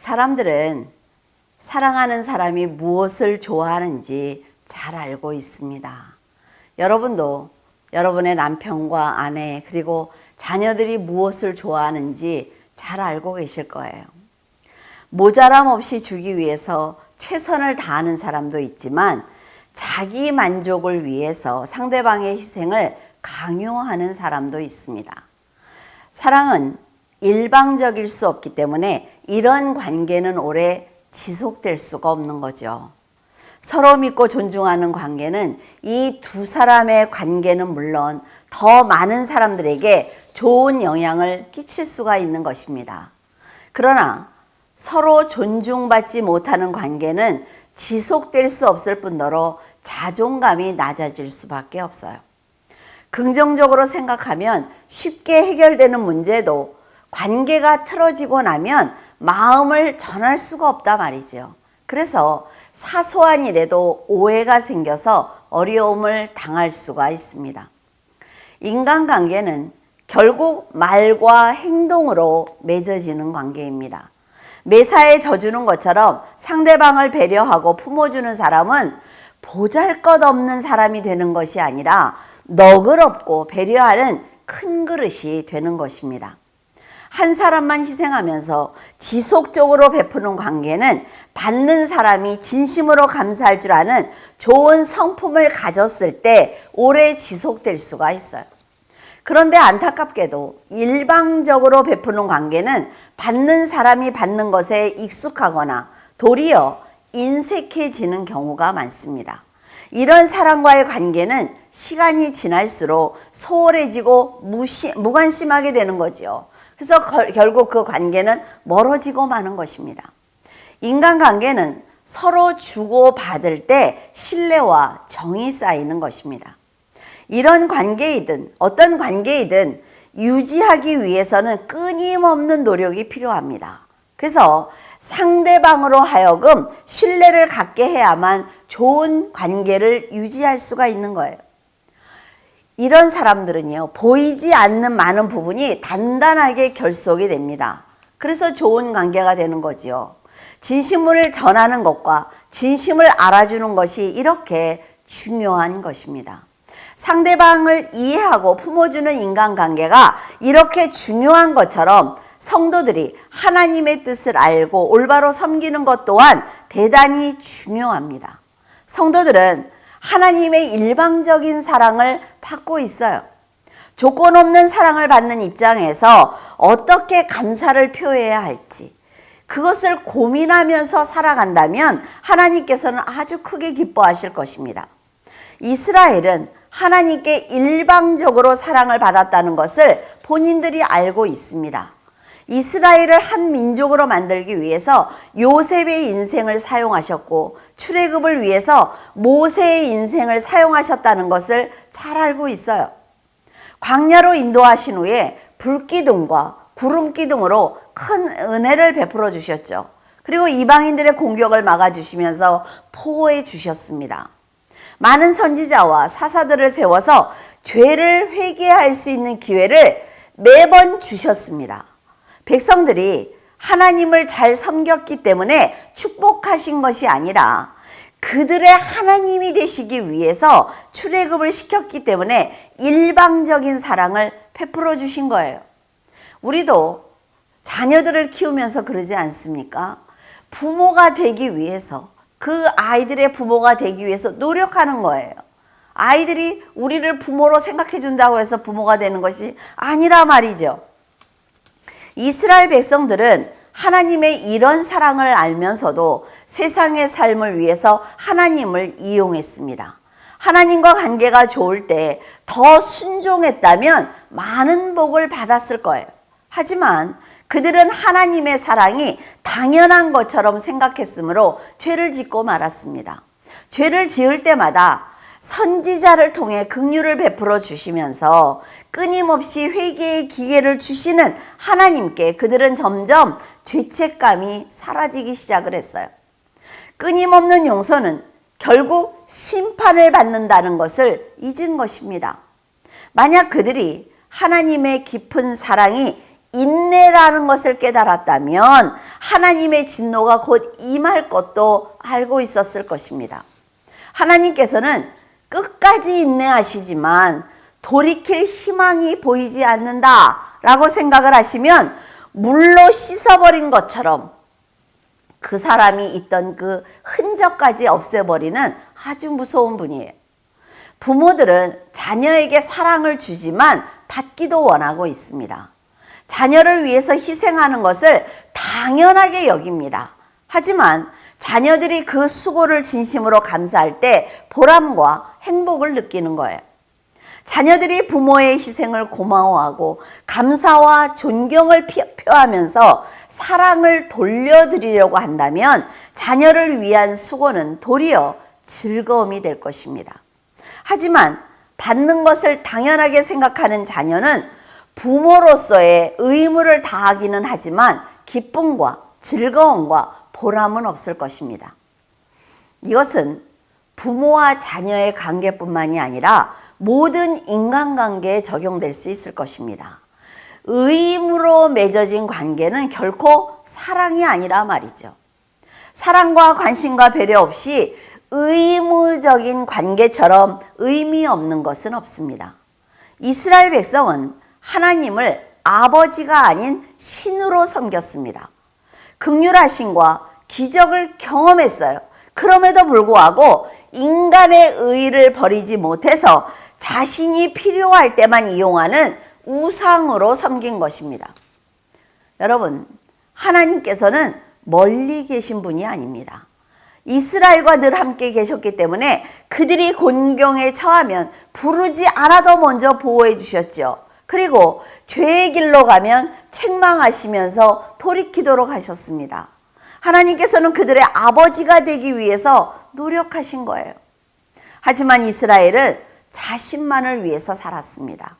사람들은 사랑하는 사람이 무엇을 좋아하는지 잘 알고 있습니다. 여러분도 여러분의 남편과 아내 그리고 자녀들이 무엇을 좋아하는지 잘 알고 계실 거예요. 모자람 없이 주기 위해서 최선을 다하는 사람도 있지만 자기 만족을 위해서 상대방의 희생을 강요하는 사람도 있습니다. 사랑은 일방적일 수 없기 때문에 이런 관계는 오래 지속될 수가 없는 거죠. 서로 믿고 존중하는 관계는 이 두 사람의 관계는 물론 더 많은 사람들에게 좋은 영향을 끼칠 수가 있는 것입니다. 그러나 서로 존중받지 못하는 관계는 지속될 수 없을 뿐더러 자존감이 낮아질 수밖에 없어요. 긍정적으로 생각하면 쉽게 해결되는 문제도 관계가 틀어지고 나면 마음을 전할 수가 없다 말이죠. 그래서 사소한 일에도 오해가 생겨서 어려움을 당할 수가 있습니다. 인간관계는 결국 말과 행동으로 맺어지는 관계입니다. 매사에 져주는 것처럼 상대방을 배려하고 품어주는 사람은 보잘것없는 사람이 되는 것이 아니라 너그럽고 배려하는 큰 그릇이 되는 것입니다. 한 사람만 희생하면서 지속적으로 베푸는 관계는 받는 사람이 진심으로 감사할 줄 아는 좋은 성품을 가졌을 때 오래 지속될 수가 있어요. 그런데 안타깝게도 일방적으로 베푸는 관계는 받는 사람이 받는 것에 익숙하거나 도리어 인색해지는 경우가 많습니다. 이런 사람과의 관계는 시간이 지날수록 소홀해지고 무관심하게 되는 거죠. 그래서 결국 그 관계는 멀어지고 마는 것입니다. 인간관계는 서로 주고받을 때 신뢰와 정이 쌓이는 것입니다. 이런 관계이든 어떤 관계이든 유지하기 위해서는 끊임없는 노력이 필요합니다. 그래서 상대방으로 하여금 신뢰를 갖게 해야만 좋은 관계를 유지할 수가 있는 거예요. 이런 사람들은요, 보이지 않는 많은 부분이 단단하게 결속이 됩니다. 그래서 좋은 관계가 되는 거지요. 진심을 전하는 것과 진심을 알아주는 것이 이렇게 중요한 것입니다. 상대방을 이해하고 품어주는 인간관계가 이렇게 중요한 것처럼 성도들이 하나님의 뜻을 알고 올바로 섬기는 것 또한 대단히 중요합니다. 성도들은 하나님의 일방적인 사랑을 받고 있어요. 조건 없는 사랑을 받는 입장에서 어떻게 감사를 표해야 할지 그것을 고민하면서 살아간다면 하나님께서는 아주 크게 기뻐하실 것입니다. 이스라엘은 하나님께 일방적으로 사랑을 받았다는 것을 본인들이 알고 있습니다. 이스라엘을 한 민족으로 만들기 위해서 요셉의 인생을 사용하셨고 출애굽을 위해서 모세의 인생을 사용하셨다는 것을 잘 알고 있어요. 광야로 인도하신 후에 불기둥과 구름기둥으로 큰 은혜를 베풀어 주셨죠. 그리고 이방인들의 공격을 막아주시면서 보호해 주셨습니다. 많은 선지자와 사사들을 세워서 죄를 회개할 수 있는 기회를 매번 주셨습니다. 백성들이 하나님을 잘 섬겼기 때문에 축복하신 것이 아니라 그들의 하나님이 되시기 위해서 출애굽을 시켰기 때문에 일방적인 사랑을 베풀어 주신 거예요. 우리도 자녀들을 키우면서 그러지 않습니까? 부모가 되기 위해서 그 아이들의 부모가 되기 위해서 노력하는 거예요. 아이들이 우리를 부모로 생각해 준다고 해서 부모가 되는 것이 아니라 말이죠. 이스라엘 백성들은 하나님의 이런 사랑을 알면서도 세상의 삶을 위해서 하나님을 이용했습니다. 하나님과 관계가 좋을 때 더 순종했다면 많은 복을 받았을 거예요. 하지만 그들은 하나님의 사랑이 당연한 것처럼 생각했으므로 죄를 짓고 말았습니다. 죄를 지을 때마다 선지자를 통해 긍휼을 베풀어 주시면서 끊임없이 회개의 기회를 주시는 하나님께 그들은 점점 죄책감이 사라지기 시작을 했어요. 끊임없는 용서는 결국 심판을 받는다는 것을 잊은 것입니다. 만약 그들이 하나님의 깊은 사랑이 인내라는 것을 깨달았다면 하나님의 진노가 곧 임할 것도 알고 있었을 것입니다. 하나님께서는 끝까지 인내하시지만 돌이킬 희망이 보이지 않는다라고 생각을 하시면 물로 씻어버린 것처럼 그 사람이 있던 그 흔적까지 없애버리는 아주 무서운 분이에요. 부모들은 자녀에게 사랑을 주지만 받기도 원하고 있습니다. 자녀를 위해서 희생하는 것을 당연하게 여깁니다. 하지만 자녀들이 그 수고를 진심으로 감사할 때 보람과 행복을 느끼는 거예요. 자녀들이 부모의 희생을 고마워하고 감사와 존경을 표하면서 사랑을 돌려드리려고 한다면 자녀를 위한 수고는 도리어 즐거움이 될 것입니다. 하지만 받는 것을 당연하게 생각하는 자녀는 부모로서의 의무를 다하기는 하지만 기쁨과 즐거움과 보람은 없을 것입니다. 이것은 부모와 자녀의 관계뿐만이 아니라 모든 인간관계에 적용될 수 있을 것입니다. 의무로 맺어진 관계는 결코 사랑이 아니라 말이죠. 사랑과 관심과 배려 없이 의무적인 관계처럼 의미 없는 것은 없습니다. 이스라엘 백성은 하나님을 아버지가 아닌 신으로 섬겼습니다. 긍휼하심과 기적을 경험했어요. 그럼에도 불구하고 인간의 의를 버리지 못해서 자신이 필요할 때만 이용하는 우상으로 섬긴 것입니다. 여러분, 하나님께서는 멀리 계신 분이 아닙니다. 이스라엘과 늘 함께 계셨기 때문에 그들이 곤경에 처하면 부르지 않아도 먼저 보호해 주셨죠. 그리고 죄의 길로 가면 책망하시면서 돌이키도록 하셨습니다. 하나님께서는 그들의 아버지가 되기 위해서 노력하신 거예요. 하지만 이스라엘은 자신만을 위해서 살았습니다.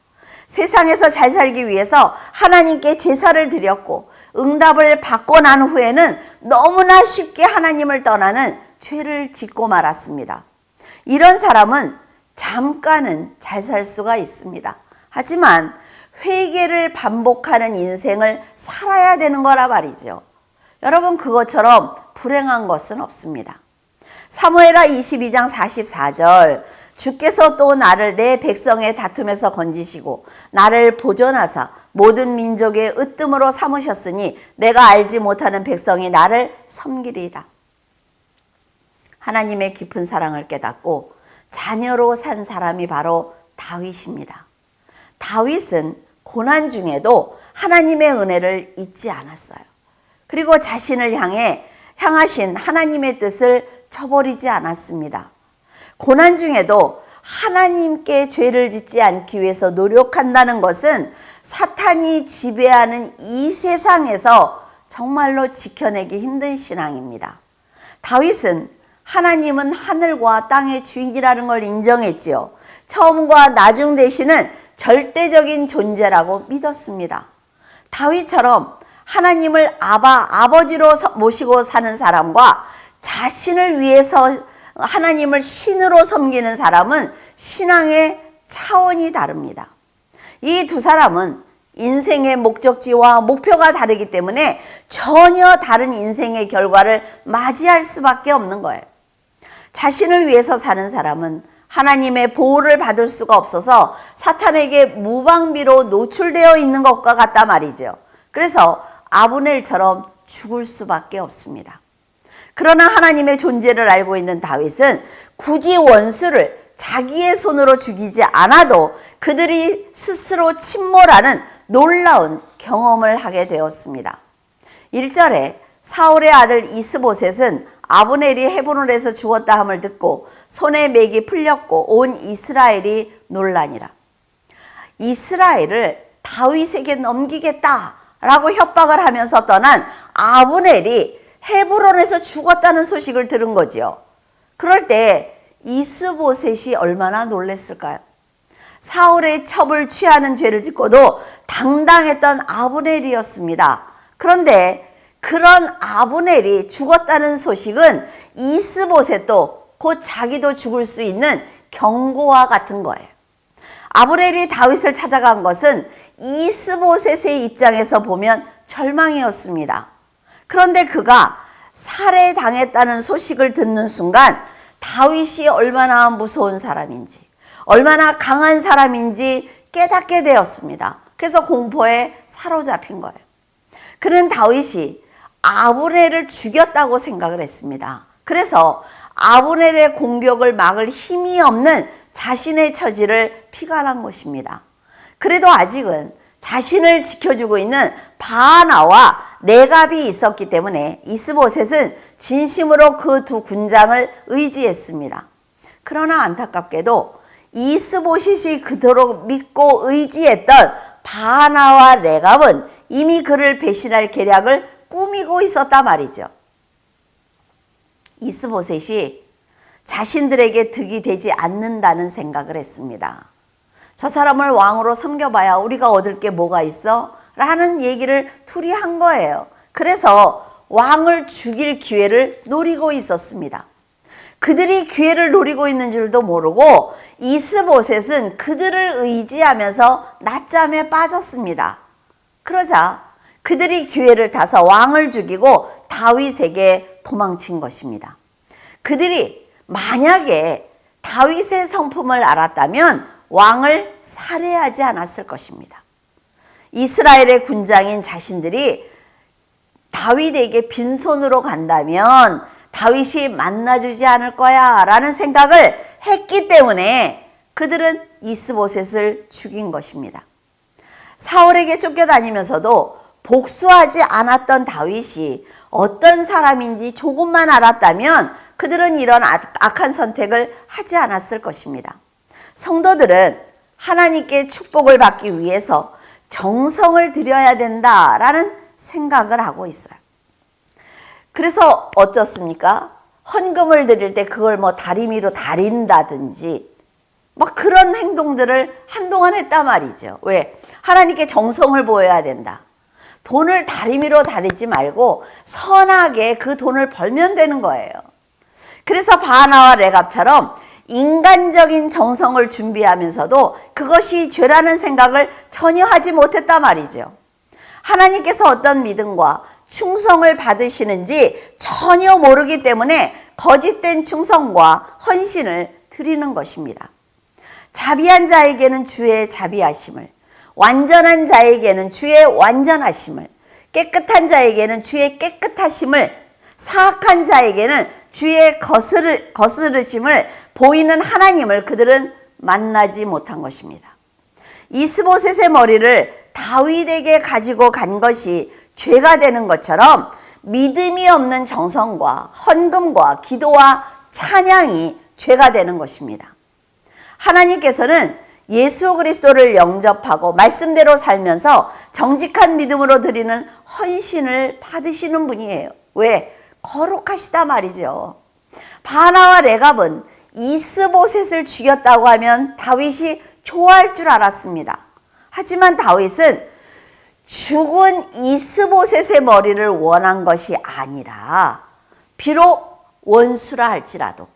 세상에서 잘 살기 위해서 하나님께 제사를 드렸고 응답을 받고 난 후에는 너무나 쉽게 하나님을 떠나는 죄를 짓고 말았습니다. 이런 사람은 잠깐은 잘 살 수가 있습니다. 하지만 회개를 반복하는 인생을 살아야 되는 거라 말이죠. 여러분, 그것처럼 불행한 것은 없습니다. 사무엘하 22장 44절, 주께서 또 나를 내 백성의 다툼에서 건지시고 나를 보존하사 모든 민족의 으뜸으로 삼으셨으니 내가 알지 못하는 백성이 나를 섬기리이다. 하나님의 깊은 사랑을 깨닫고 자녀로 산 사람이 바로 다윗입니다. 다윗은 고난 중에도 하나님의 은혜를 잊지 않았어요. 그리고 자신을 향하신 하나님의 뜻을 저버리지 않았습니다. 고난 중에도 하나님께 죄를 짓지 않기 위해서 노력한다는 것은 사탄이 지배하는 이 세상에서 정말로 지켜내기 힘든 신앙입니다. 다윗은 하나님은 하늘과 땅의 주인이라는 걸 인정했지요. 처음과 나중 되시는 절대적인 존재라고 믿었습니다. 다윗처럼 하나님을 아버지로 모시고 사는 사람과 자신을 위해서 하나님을 신으로 섬기는 사람은 신앙의 차원이 다릅니다. 이 두 사람은 인생의 목적지와 목표가 다르기 때문에 전혀 다른 인생의 결과를 맞이할 수밖에 없는 거예요. 자신을 위해서 사는 사람은 하나님의 보호를 받을 수가 없어서 사탄에게 무방비로 노출되어 있는 것과 같다 말이죠. 그래서 아브넬처럼 죽을 수밖에 없습니다. 그러나 하나님의 존재를 알고 있는 다윗은 굳이 원수를 자기의 손으로 죽이지 않아도 그들이 스스로 침몰하는 놀라운 경험을 하게 되었습니다. 1절에 사울의 아들 이스보셋은 아브넬이 헤브론에서 죽었다 함을 듣고 손에 맥이 풀렸고 온 이스라엘이 놀라니라. 이스라엘을 다윗에게 넘기겠다라고 협박을 하면서 떠난 아브넬이 헤브론에서 죽었다는 소식을 들은 거지요. 그럴 때 이스보셋이 얼마나 놀랐을까요? 사울의 첩을 취하는 죄를 짓고도 당당했던 아브넬이었습니다. 그런데 그런 아브넬이 죽었다는 소식은 이스보셋도 곧 자기도 죽을 수 있는 경고와 같은 거예요. 아브넬이 다윗을 찾아간 것은 이스보셋의 입장에서 보면 절망이었습니다. 그런데 그가 살해당했다는 소식을 듣는 순간 다윗이 얼마나 무서운 사람인지, 얼마나 강한 사람인지 깨닫게 되었습니다. 그래서 공포에 사로잡힌 거예요. 그는 다윗이 아브넬을 죽였다고 생각을 했습니다. 그래서 아브넬의 공격을 막을 힘이 없는 자신의 처지를 피관한 것입니다. 그래도 아직은 자신을 지켜주고 있는 바나와 레갑이 있었기 때문에 이스보셋은 진심으로 그 두 군장을 의지했습니다. 그러나 안타깝게도 이스보셋이 그토록 믿고 의지했던 바나와 레갑은 이미 그를 배신할 계략을 꾸미고 있었단 말이죠. 이스보셋이 자신들에게 득이 되지 않는다는 생각을 했습니다. 저 사람을 왕으로 섬겨봐야 우리가 얻을 게 뭐가 있어? 라는 얘기를 둘이 한 거예요. 그래서 왕을 죽일 기회를 노리고 있었습니다. 그들이 기회를 노리고 있는 줄도 모르고 이스보셋은 그들을 의지하면서 낮잠에 빠졌습니다. 그러자 그들이 기회를 타서 왕을 죽이고 다윗에게 도망친 것입니다. 그들이 만약에 다윗의 성품을 알았다면 왕을 살해하지 않았을 것입니다. 이스라엘의 군장인 자신들이 다윗에게 빈손으로 간다면 다윗이 만나주지 않을 거야 라는 생각을 했기 때문에 그들은 이스보셋을 죽인 것입니다. 사울에게 쫓겨다니면서도 복수하지 않았던 다윗이 어떤 사람인지 조금만 알았다면 그들은 이런 악한 선택을 하지 않았을 것입니다. 성도들은 하나님께 축복을 받기 위해서 정성을 들여야 된다라는 생각을 하고 있어요. 그래서 어떻습니까? 헌금을 드릴 때 그걸 다리미로 다린다든지 그런 행동들을 한동안 했단 말이죠. 왜? 하나님께 정성을 보여야 된다. 돈을 다리미로 다리지 말고 선하게 그 돈을 벌면 되는 거예요. 그래서 바나와 레갑처럼 인간적인 정성을 준비하면서도 그것이 죄라는 생각을 전혀 하지 못했단 말이죠. 하나님께서 어떤 믿음과 충성을 받으시는지 전혀 모르기 때문에 거짓된 충성과 헌신을 드리는 것입니다. 자비한 자에게는 주의 자비하심을, 완전한 자에게는 주의 완전하심을, 깨끗한 자에게는 주의 깨끗하심을, 사악한 자에게는 주의 거스르심을 보이는 하나님을 그들은 만나지 못한 것입니다. 이스보셋의 머리를 다윗에게 가지고 간 것이 죄가 되는 것처럼 믿음이 없는 정성과 헌금과 기도와 찬양이 죄가 되는 것입니다. 하나님께서는 예수 그리스도를 영접하고 말씀대로 살면서 정직한 믿음으로 드리는 헌신을 받으시는 분이에요. 왜? 거룩하시다 말이죠. 바나와 레갑은 이스보셋을 죽였다고 하면 다윗이 좋아할 줄 알았습니다. 하지만 다윗은 죽은 이스보셋의 머리를 원한 것이 아니라 비록 원수라 할지라도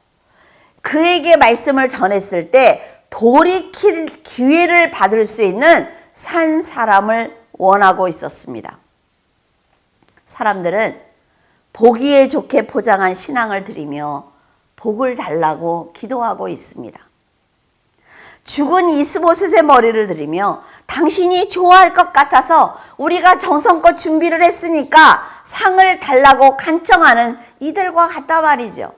그에게 말씀을 전했을 때 돌이킬 기회를 받을 수 있는 산 사람을 원하고 있었습니다. 사람들은 보기에 좋게 포장한 신앙을 드리며 복을 달라고 기도하고 있습니다. 죽은 이스보셋의 머리를 드리며 당신이 좋아할 것 같아서 우리가 정성껏 준비를 했으니까 상을 달라고 간청하는 이들과 같다 말이죠.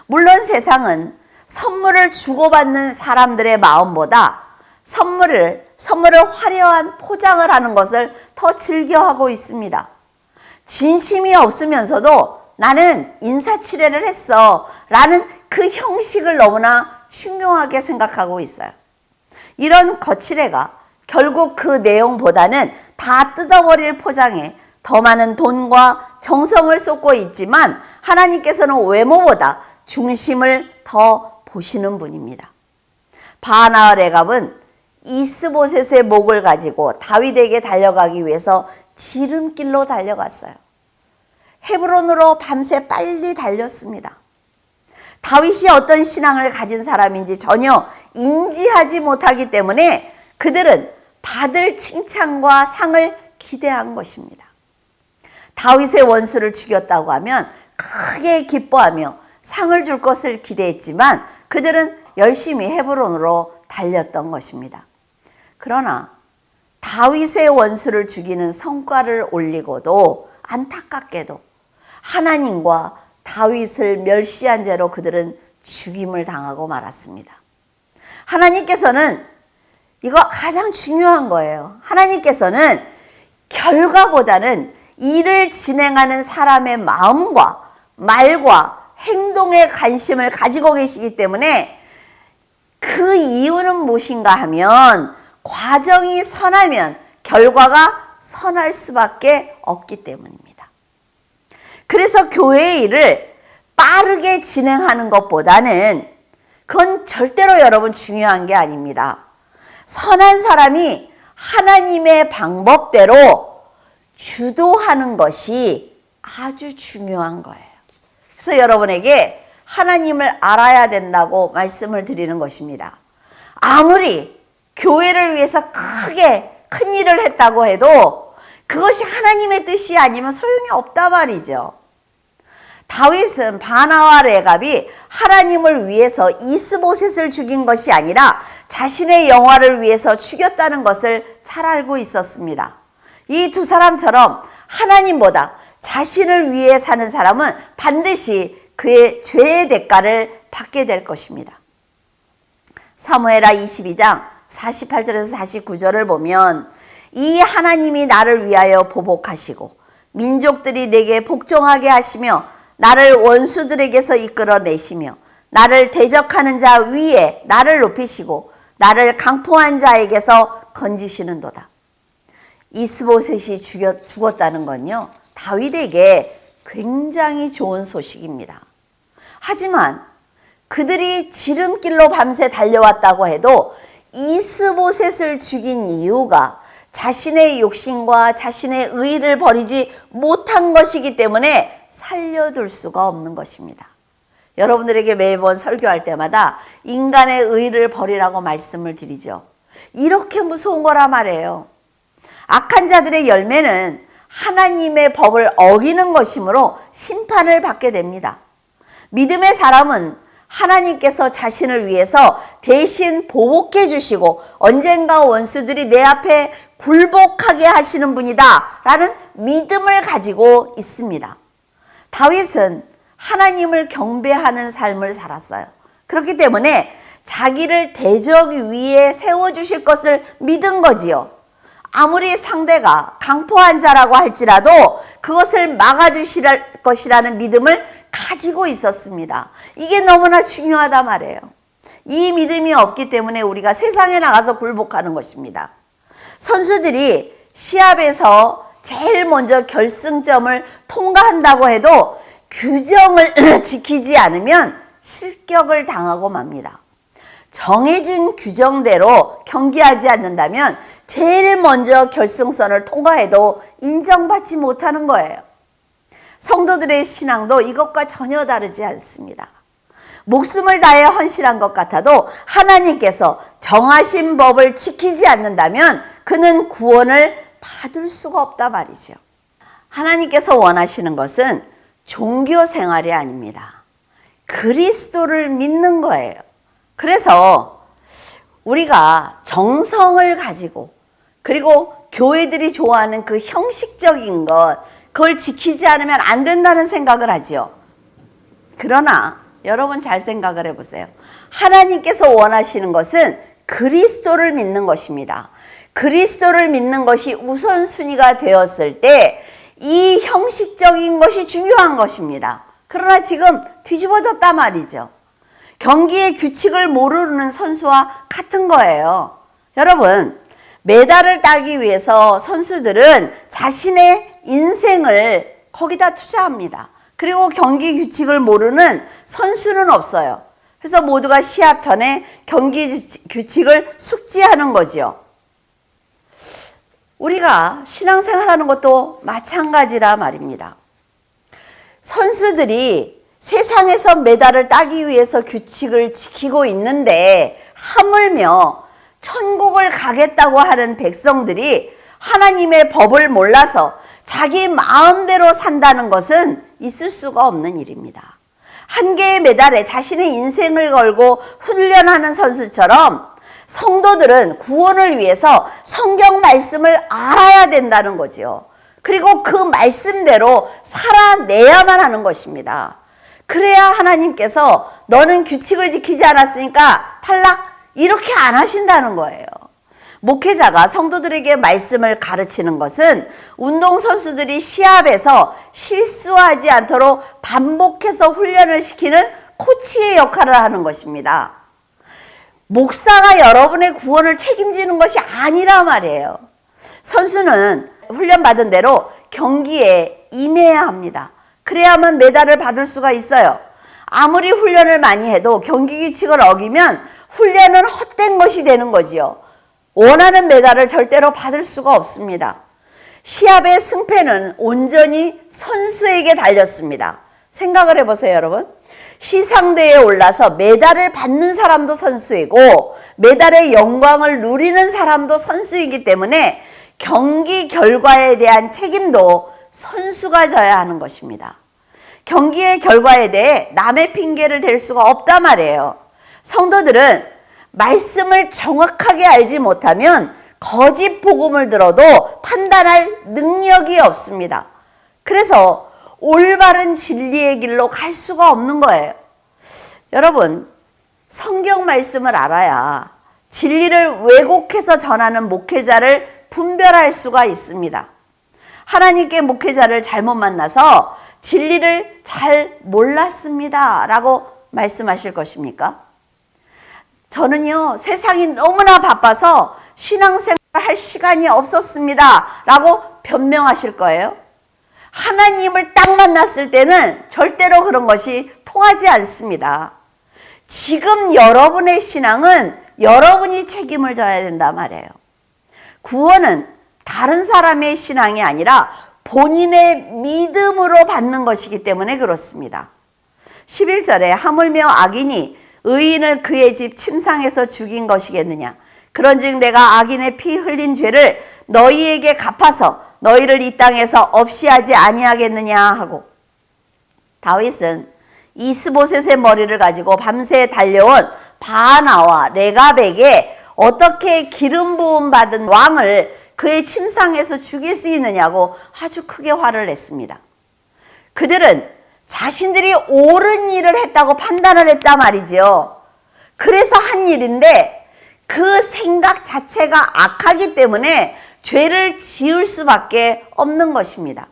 물론 세상은 선물을 주고받는 사람들의 마음보다 선물을 화려한 포장을 하는 것을 더 즐겨하고 있습니다. 진심이 없으면서도 나는 인사치레를 했어 라는 그 형식을 너무나 중요하게 생각하고 있어요. 이런 거칠애가 결국 그 내용보다는 다 뜯어버릴 포장에 더 많은 돈과 정성을 쏟고 있지만 하나님께서는 외모보다 중심을 더 보시는 분입니다. 바나와 레갑은 이스보셋의 목을 가지고 다윗에게 달려가기 위해서 지름길로 달려갔어요. 헤브론으로 밤새 빨리 달렸습니다. 다윗이 어떤 신앙을 가진 사람인지 전혀 인지하지 못하기 때문에 그들은 받을 칭찬과 상을 기대한 것입니다. 다윗의 원수를 죽였다고 하면 크게 기뻐하며 상을 줄 것을 기대했지만 그들은 열심히 헤브론으로 달렸던 것입니다. 그러나 다윗의 원수를 죽이는 성과를 올리고도 안타깝게도 하나님과 다윗을 멸시한 죄로 그들은 죽임을 당하고 말았습니다. 하나님께서는 이거 가장 중요한 거예요. 하나님께서는 결과보다는 일을 진행하는 사람의 마음과 말과 행동에 관심을 가지고 계시기 때문에 그 이유는 무엇인가 하면 과정이 선하면 결과가 선할 수밖에 없기 때문입니다. 그래서 교회의 일을 빠르게 진행하는 것보다는 그건 절대로 여러분 중요한 게 아닙니다. 선한 사람이 하나님의 방법대로 주도하는 것이 아주 중요한 거예요. 그래서 여러분에게 하나님을 알아야 된다고 말씀을 드리는 것입니다. 아무리 교회를 위해서 큰 일을 했다고 해도 그것이 하나님의 뜻이 아니면 소용이 없단 말이죠. 다윗은 바나와 레갑이 하나님을 위해서 이스보셋을 죽인 것이 아니라 자신의 영화를 위해서 죽였다는 것을 잘 알고 있었습니다. 이 두 사람처럼 하나님보다 자신을 위해 사는 사람은 반드시 그의 죄의 대가를 받게 될 것입니다. 사무엘하 22장 48절에서 49절을 보면 이 하나님이 나를 위하여 보복하시고 민족들이 내게 복종하게 하시며 나를 원수들에게서 이끌어내시며 나를 대적하는 자 위에 나를 높이시고 나를 강포한 자에게서 건지시는도다. 이스보셋이 죽었다는 건요, 다윗에게 굉장히 좋은 소식입니다. 하지만 그들이 지름길로 밤새 달려왔다고 해도 이스보셋을 죽인 이유가 자신의 욕심과 자신의 의의를 버리지 못한 것이기 때문에 살려둘 수가 없는 것입니다. 여러분들에게 매번 설교할 때마다 인간의 의의를 버리라고 말씀을 드리죠. 이렇게 무서운 거라 말이에요. 악한 자들의 열매는 하나님의 법을 어기는 것이므로 심판을 받게 됩니다. 믿음의 사람은 하나님께서 자신을 위해서 대신 보복해 주시고 언젠가 원수들이 내 앞에 굴복하게 하시는 분이다 라는 믿음을 가지고 있습니다. 다윗은 하나님을 경배하는 삶을 살았어요. 그렇기 때문에 자기를 대적 위에 세워주실 것을 믿은 거지요. 아무리 상대가 강포한 자라고 할지라도 그것을 막아주실 것이라는 믿음을 가지고 있었습니다. 이게 너무나 중요하다 말이에요. 이 믿음이 없기 때문에 우리가 세상에 나가서 굴복하는 것입니다. 선수들이 시합에서 제일 먼저 결승점을 통과한다고 해도 규정을 지키지 않으면 실격을 당하고 맙니다. 정해진 규정대로 경기하지 않는다면 제일 먼저 결승선을 통과해도 인정받지 못하는 거예요. 성도들의 신앙도 이것과 전혀 다르지 않습니다. 목숨을 다해 헌신한 것 같아도 하나님께서 정하신 법을 지키지 않는다면 그는 구원을 받을 수가 없다 말이죠. 하나님께서 원하시는 것은 종교 생활이 아닙니다. 그리스도를 믿는 거예요. 그래서 우리가 정성을 가지고 그리고 교회들이 좋아하는 그 형식적인 것, 그걸 지키지 않으면 안 된다는 생각을 하죠. 그러나 여러분 잘 생각을 해보세요. 하나님께서 원하시는 것은 그리스도를 믿는 것입니다. 그리스도를 믿는 것이 우선순위가 되었을 때 이 형식적인 것이 중요한 것입니다. 그러나 지금 뒤집어졌단 말이죠. 경기의 규칙을 모르는 선수와 같은 거예요. 여러분, 메달을 따기 위해서 선수들은 자신의 인생을 거기다 투자합니다. 그리고 경기 규칙을 모르는 선수는 없어요. 그래서 모두가 시합 전에 경기 규칙을 숙지하는 거지요. 우리가 신앙생활하는 것도 마찬가지라 말입니다. 선수들이 세상에서 메달을 따기 위해서 규칙을 지키고 있는데 하물며 천국을 가겠다고 하는 백성들이 하나님의 법을 몰라서 자기 마음대로 산다는 것은 있을 수가 없는 일입니다. 한계의 메달에 자신의 인생을 걸고 훈련하는 선수처럼 성도들은 구원을 위해서 성경 말씀을 알아야 된다는 거지요. 그리고 그 말씀대로 살아내야만 하는 것입니다. 그래야 하나님께서 너는 규칙을 지키지 않았으니까 탈락, 이렇게 안 하신다는 거예요. 목회자가 성도들에게 말씀을 가르치는 것은 운동선수들이 시합에서 실수하지 않도록 반복해서 훈련을 시키는 코치의 역할을 하는 것입니다. 목사가 여러분의 구원을 책임지는 것이 아니라 말이에요. 선수는 훈련받은 대로 경기에 임해야 합니다. 그래야만 메달을 받을 수가 있어요. 아무리 훈련을 많이 해도 경기 규칙을 어기면 훈련은 헛된 것이 되는 거지요. 원하는 메달을 절대로 받을 수가 없습니다. 시합의 승패는 온전히 선수에게 달렸습니다. 생각을 해보세요, 여러분. 시상대에 올라서 메달을 받는 사람도 선수이고 메달의 영광을 누리는 사람도 선수이기 때문에 경기 결과에 대한 책임도 선수가 져야 하는 것입니다. 경기의 결과에 대해 남의 핑계를 댈 수가 없단 말이에요. 성도들은 말씀을 정확하게 알지 못하면 거짓 복음을 들어도 판단할 능력이 없습니다. 그래서 올바른 진리의 길로 갈 수가 없는 거예요. 여러분, 성경 말씀을 알아야 진리를 왜곡해서 전하는 목회자를 분별할 수가 있습니다. 하나님께 목회자를 잘못 만나서 진리를 잘 몰랐습니다 라고 말씀하실 것입니까? 저는요, 세상이 너무나 바빠서 신앙생활을 할 시간이 없었습니다 라고 변명하실 거예요. 하나님을 딱 만났을 때는 절대로 그런 것이 통하지 않습니다. 지금 여러분의 신앙은 여러분이 책임을 져야 된단 말이에요. 구원은 다른 사람의 신앙이 아니라 본인의 믿음으로 받는 것이기 때문에 그렇습니다. 11절에 하물며 악인이 의인을 그의 집 침상에서 죽인 것이겠느냐. 그런즉 내가 악인의 피 흘린 죄를 너희에게 갚아서 너희를 이 땅에서 없이 하지 아니하겠느냐 하고, 다윗은 이스보셋의 머리를 가지고 밤새 달려온 바나와 레갑에게 어떻게 기름 부음 받은 왕을 그의 침상에서 죽일 수 있느냐고 아주 크게 화를 냈습니다. 그들은 자신들이 옳은 일을 했다고 판단을 했단 말이지요. 그래서 한 일인데 그 생각 자체가 악하기 때문에 죄를 지을 수밖에 없는 것입니다.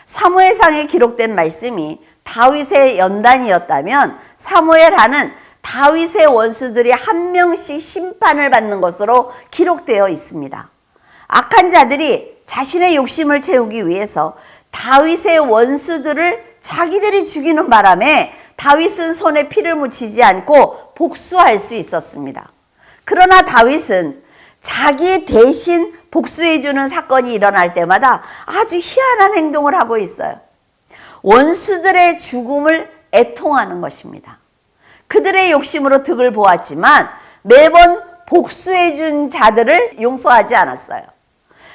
사무엘상에 기록된 말씀이 다윗의 연단이었다면 사무엘하는 다윗의 원수들이 한 명씩 심판을 받는 것으로 기록되어 있습니다. 악한 자들이 자신의 욕심을 채우기 위해서 다윗의 원수들을 자기들이 죽이는 바람에 다윗은 손에 피를 묻히지 않고 복수할 수 있었습니다. 그러나 다윗은 자기 대신 복수해주는 사건이 일어날 때마다 아주 희한한 행동을 하고 있어요. 원수들의 죽음을 애통하는 것입니다. 그들의 욕심으로 득을 보았지만 매번 복수해준 자들을 용서하지 않았어요.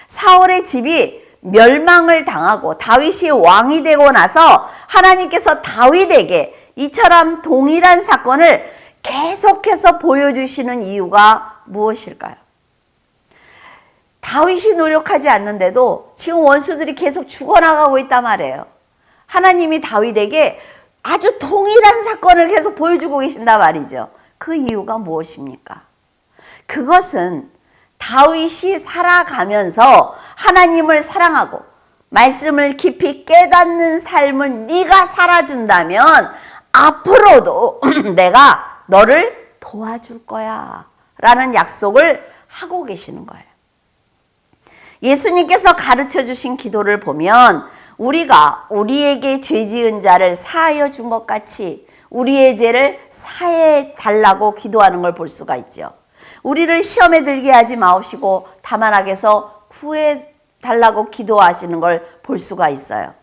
사울의 집이 멸망을 당하고 다윗이 왕이 되고 나서 하나님께서 다윗에게 이처럼 동일한 사건을 계속해서 보여주시는 이유가 무엇일까요? 다윗이 노력하지 않는데도 지금 원수들이 계속 죽어나가고 있단 말이에요. 하나님이 다윗에게 아주 동일한 사건을 계속 보여주고 계신단 말이죠. 그 이유가 무엇입니까? 그것은 다윗이 살아가면서 하나님을 사랑하고 말씀을 깊이 깨닫는 삶을 네가 살아준다면 앞으로도 내가 너를 도와줄 거야 라는 약속을 하고 계시는 거예요. 예수님께서 가르쳐 주신 기도를 보면 우리가 우리에게 죄 지은 자를 사하여 준 것 같이 우리의 죄를 사해 달라고 기도하는 걸 볼 수가 있죠. 우리를 시험에 들게 하지 마옵시고 다만 악에서 구해 달라고 기도하시는 걸 볼 수가 있어요.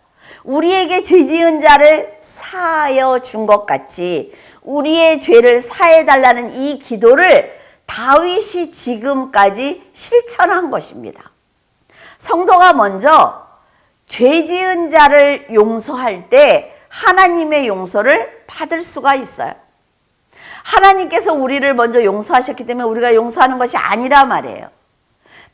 우리에게 죄 지은 자를 사하여 준 것 같이 우리의 죄를 사해 달라는 이 기도를 다윗이 지금까지 실천한 것입니다. 성도가 먼저 죄 지은 자를 용서할 때 하나님의 용서를 받을 수가 있어요. 하나님께서 우리를 먼저 용서하셨기 때문에 우리가 용서하는 것이 아니라 말이에요.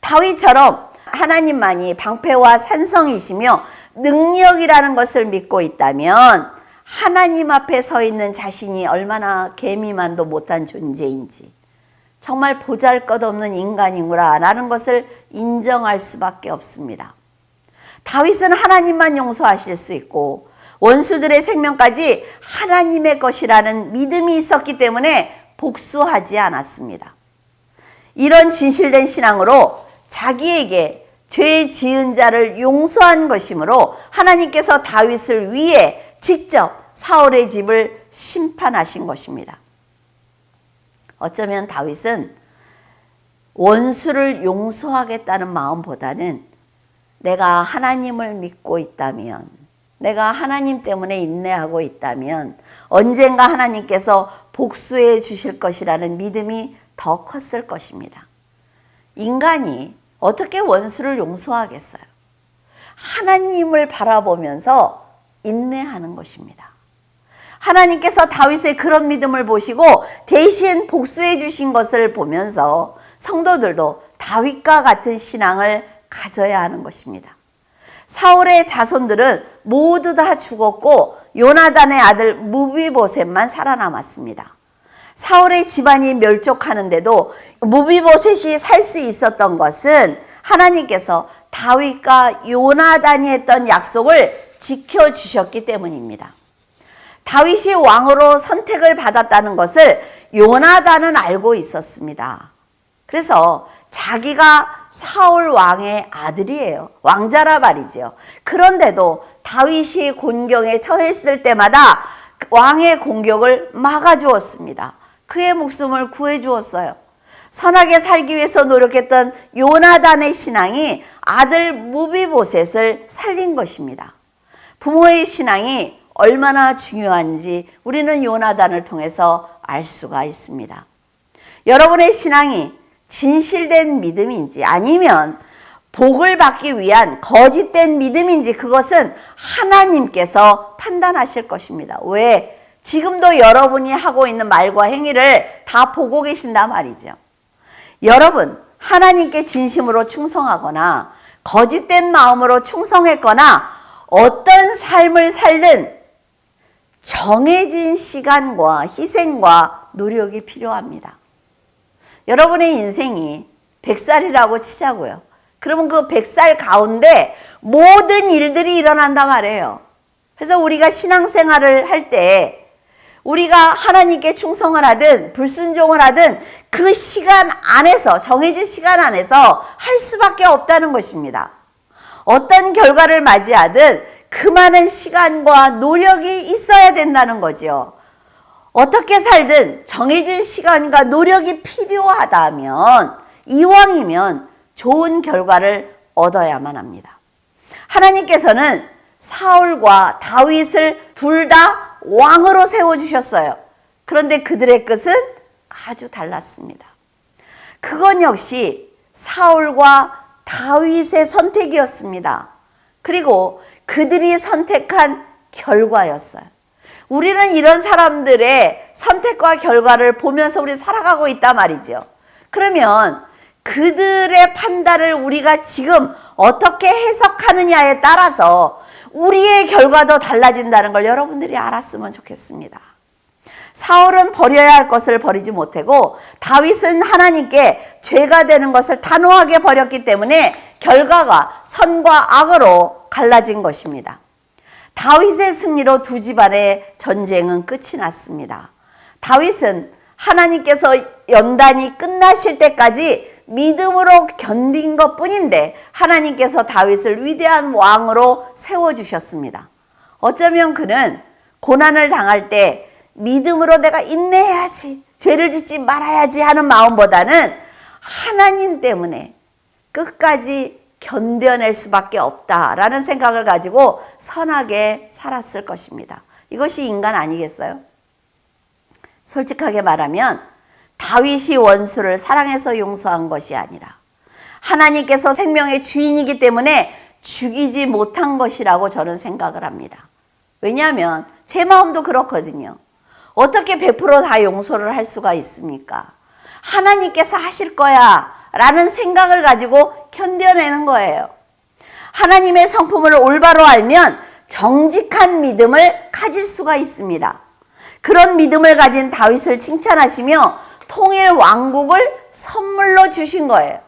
다윗처럼 하나님만이 방패와 산성이시며 능력이라는 것을 믿고 있다면 하나님 앞에 서 있는 자신이 얼마나 개미만도 못한 존재인지, 정말 보잘것없는 인간이구나 라는 것을 인정할 수밖에 없습니다. 다윗은 하나님만 용서하실 수 있고 원수들의 생명까지 하나님의 것이라는 믿음이 있었기 때문에 복수하지 않았습니다. 이런 진실된 신앙으로 자기에게 죄 지은 자를 용서한 것이므로 하나님께서 다윗을 위해 직접 사울의 집을 심판하신 것입니다. 어쩌면 다윗은 원수를 용서하겠다는 마음보다는 내가 하나님을 믿고 있다면, 내가 하나님 때문에 인내하고 있다면 언젠가 하나님께서 복수해 주실 것이라는 믿음이 더 컸을 것입니다. 인간이 어떻게 원수를 용서하겠어요? 하나님을 바라보면서 인내하는 것입니다. 하나님께서 다윗의 그런 믿음을 보시고 대신 복수해 주신 것을 보면서 성도들도 다윗과 같은 신앙을 가져야 하는 것입니다. 사울의 자손들은 모두 다 죽었고 요나단의 아들 무비보셋만 살아남았습니다. 사울의 집안이 멸족하는데도 무비보셋이 살 수 있었던 것은 하나님께서 다윗과 요나단이 했던 약속을 지켜주셨기 때문입니다. 다윗이 왕으로 선택을 받았다는 것을 요나단은 알고 있었습니다. 그래서 자기가 사울 왕의 아들이에요. 왕자라 말이죠. 그런데도 다윗이 곤경에 처했을 때마다 왕의 공격을 막아주었습니다. 그의 목숨을 구해주었어요. 선하게 살기 위해서 노력했던 요나단의 신앙이 아들 무비보셋을 살린 것입니다. 부모의 신앙이 얼마나 중요한지 우리는 요나단을 통해서 알 수가 있습니다. 여러분의 신앙이 진실된 믿음인지 아니면 복을 받기 위한 거짓된 믿음인지 그것은 하나님께서 판단하실 것입니다. 왜? 지금도 여러분이 하고 있는 말과 행위를 다 보고 계신단 말이죠. 여러분, 하나님께 진심으로 충성하거나 거짓된 마음으로 충성했거나 어떤 삶을 살든 정해진 시간과 희생과 노력이 필요합니다. 여러분의 인생이 100살이라고 치자고요. 그러면 그 100살 가운데 모든 일들이 일어난단 말이에요. 그래서 우리가 신앙생활을 할 때 우리가 하나님께 충성을 하든 불순종을 하든 그 시간 안에서, 정해진 시간 안에서 할 수밖에 없다는 것입니다. 어떤 결과를 맞이하든 그 많은 시간과 노력이 있어야 된다는 거죠. 어떻게 살든 정해진 시간과 노력이 필요하다면, 이왕이면 좋은 결과를 얻어야만 합니다. 하나님께서는 사울과 다윗을 둘 다 왕으로 세워주셨어요. 그런데 그들의 끝은 아주 달랐습니다. 그건 역시 사울과 다윗의 선택이었습니다. 그리고 그들이 선택한 결과였어요. 우리는 이런 사람들의 선택과 결과를 보면서 우리 살아가고 있단 말이죠. 그러면 그들의 판단을 우리가 지금 어떻게 해석하느냐에 따라서 우리의 결과도 달라진다는 걸 여러분들이 알았으면 좋겠습니다. 사울은 버려야 할 것을 버리지 못하고 다윗은 하나님께 죄가 되는 것을 단호하게 버렸기 때문에 결과가 선과 악으로 갈라진 것입니다. 다윗의 승리로 두 집안의 전쟁은 끝이 났습니다. 다윗은 하나님께서 연단이 끝나실 때까지 믿음으로 견딘 것뿐인데 하나님께서 다윗을 위대한 왕으로 세워주셨습니다. 어쩌면 그는 고난을 당할 때 믿음으로 내가 인내해야지, 죄를 짓지 말아야지 하는 마음보다는 하나님 때문에 끝까지 견뎌낼 수밖에 없다라는 생각을 가지고 선하게 살았을 것입니다. 이것이 인간 아니겠어요? 솔직하게 말하면 다윗이 원수를 사랑해서 용서한 것이 아니라 하나님께서 생명의 주인이기 때문에 죽이지 못한 것이라고 저는 생각을 합니다. 왜냐하면 제 마음도 그렇거든요. 어떻게 100% 다 용서를 할 수가 있습니까? 하나님께서 하실 거야 라는 생각을 가지고 견뎌내는 거예요. 하나님의 성품을 올바로 알면 정직한 믿음을 가질 수가 있습니다. 그런 믿음을 가진 다윗을 칭찬하시며 통일 왕국을 선물로 주신 거예요.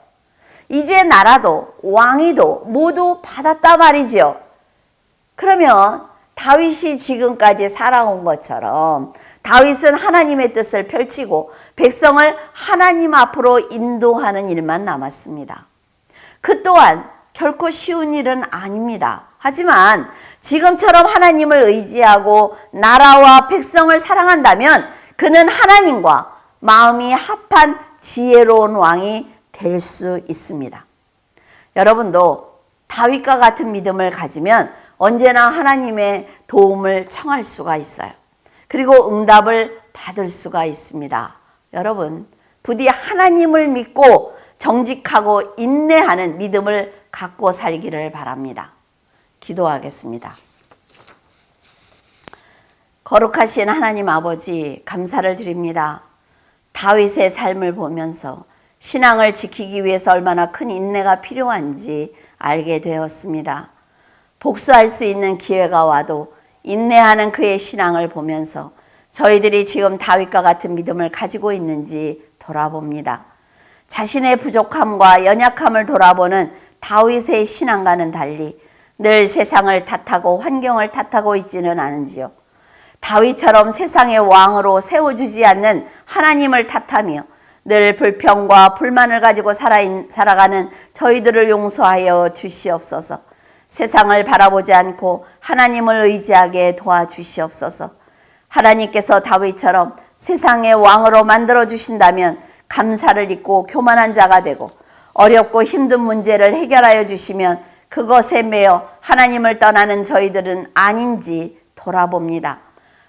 이제 나라도 왕위도 모두 받았다 말이죠. 그러면 다윗이 지금까지 살아온 것처럼 다윗은 하나님의 뜻을 펼치고 백성을 하나님 앞으로 인도하는 일만 남았습니다. 그 또한 결코 쉬운 일은 아닙니다. 하지만 지금처럼 하나님을 의지하고 나라와 백성을 사랑한다면 그는 하나님과 마음이 합한 지혜로운 왕이 될 수 있습니다. 여러분도 다윗과 같은 믿음을 가지면 언제나 하나님의 도움을 청할 수가 있어요. 그리고 응답을 받을 수가 있습니다. 여러분, 부디 하나님을 믿고 정직하고 인내하는 믿음을 갖고 살기를 바랍니다. 기도하겠습니다. 거룩하신 하나님 아버지, 감사를 드립니다. 다윗의 삶을 보면서 신앙을 지키기 위해서 얼마나 큰 인내가 필요한지 알게 되었습니다. 복수할 수 있는 기회가 와도 인내하는 그의 신앙을 보면서 저희들이 지금 다윗과 같은 믿음을 가지고 있는지 돌아봅니다. 자신의 부족함과 연약함을 돌아보는 다윗의 신앙과는 달리 늘 세상을 탓하고 환경을 탓하고 있지는 않은지요. 다윗처럼 세상의 왕으로 세워주지 않는 하나님을 탓하며 늘 불평과 불만을 가지고 살아가는 저희들을 용서하여 주시옵소서. 세상을 바라보지 않고 하나님을 의지하게 도와주시옵소서. 하나님께서 다윗처럼 세상의 왕으로 만들어 주신다면 감사를 잊고 교만한 자가 되고 어렵고 힘든 문제를 해결하여 주시면 그것에 매여 하나님을 떠나는 저희들은 아닌지 돌아봅니다.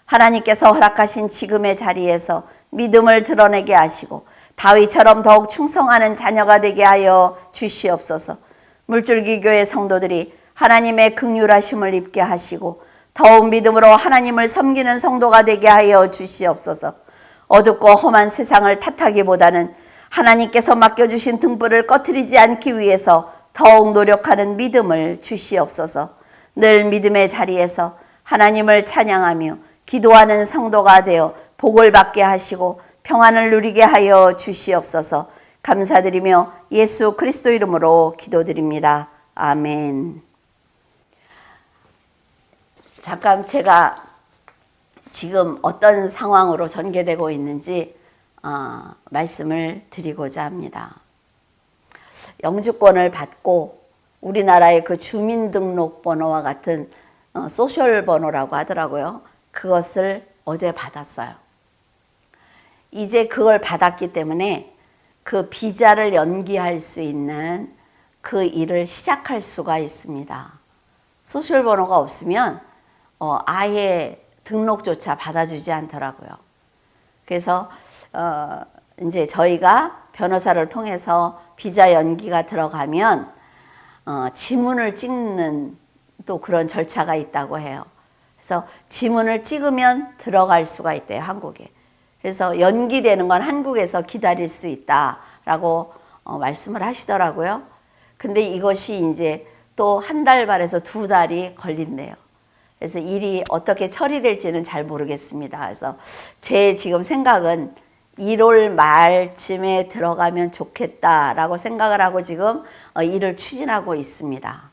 하나님께서 허락하신 지금의 자리에서 믿음을 드러내게 하시고 다윗처럼 더욱 충성하는 자녀가 되게 하여 주시옵소서. 물줄기 교회 성도들이 하나님의 긍휼하심을 입게 하시고 더욱 믿음으로 하나님을 섬기는 성도가 되게 하여 주시옵소서. 어둡고 험한 세상을 탓하기보다는 하나님께서 맡겨주신 등불을 꺼트리지 않기 위해서 더욱 노력하는 믿음을 주시옵소서. 늘 믿음의 자리에서 하나님을 찬양하며 기도하는 성도가 되어 복을 받게 하시고 평안을 누리게 하여 주시옵소서. 감사드리며 예수 그리스도 이름으로 기도드립니다. 아멘. 잠깐 제가 지금 어떤 상황으로 전개되고 있는지 말씀을 드리고자 합니다. 영주권을 받고 우리나라의 그 주민등록번호와 같은 소셜 번호라고 하더라고요. 그것을 어제 받았어요. 이제 그걸 받았기 때문에 그 비자를 연기할 수 있는 그 일을 시작할 수가 있습니다. 소셜 번호가 없으면 아예 등록조차 받아주지 않더라고요. 그래서 이제 저희가 변호사를 통해서 비자 연기가 들어가면 지문을 찍는 또 그런 절차가 있다고 해요. 그래서 지문을 찍으면 들어갈 수가 있대요, 한국에. 그래서 연기되는 건 한국에서 기다릴 수 있다라고 말씀을 하시더라고요. 근데 이것이 이제 또 한 달 반에서 2달이 걸린대요. 그래서 일이 어떻게 처리될지는 잘 모르겠습니다. 그래서 제 지금 생각은 1월 말쯤에 들어가면 좋겠다라고 생각을 하고 지금 일을 추진하고 있습니다.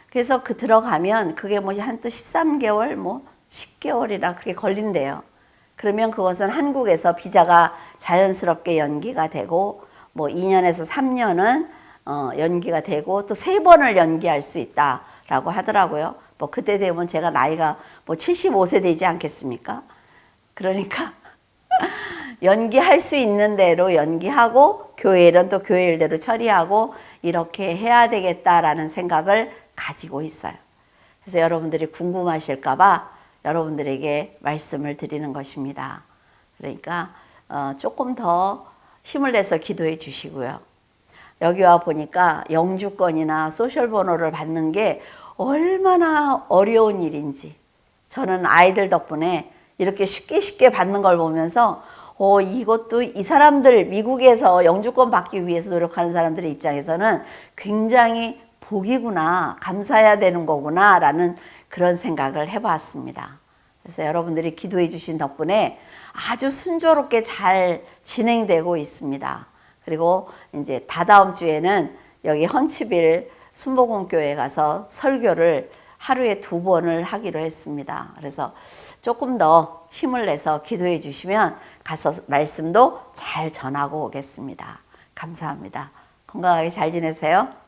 그래서 들어가면 그게 뭐 한 또 13개월, 뭐 10개월이나 그렇게 걸린대요. 그러면 그것은 한국에서 비자가 자연스럽게 연기가 되고 뭐 2년에서 3년은 연기가 되고 또 3번을 연기할 수 있다라고 하더라고요. 뭐 그때 되면 제가 나이가 뭐 75세 되지 않겠습니까? 그러니까 연기할 수 있는 대로 연기하고 교회일은 또 교회일대로 처리하고 이렇게 해야 되겠다라는 생각을 가지고 있어요. 그래서 여러분들이 궁금하실까 봐 여러분들에게 말씀을 드리는 것입니다. 그러니까 조금 더 힘을 내서 기도해 주시고요. 여기 와 보니까 영주권이나 소셜 번호를 받는 게 얼마나 어려운 일인지 저는 아이들 덕분에 이렇게 쉽게 받는 걸 보면서 이것도 이 사람들 미국에서 영주권 받기 위해서 노력하는 사람들의 입장에서는 굉장히 복이구나, 감사해야 되는 거구나 라는 그런 생각을 해봤습니다. 그래서 여러분들이 기도해 주신 덕분에 아주 순조롭게 잘 진행되고 있습니다. 그리고 이제 다다음 주에는 여기 헌치빌 순복음교회 가서 설교를 하루에 2번을 하기로 했습니다. 그래서 조금 더 힘을 내서 기도해 주시면 가서 말씀도 잘 전하고 오겠습니다. 감사합니다. 건강하게 잘 지내세요.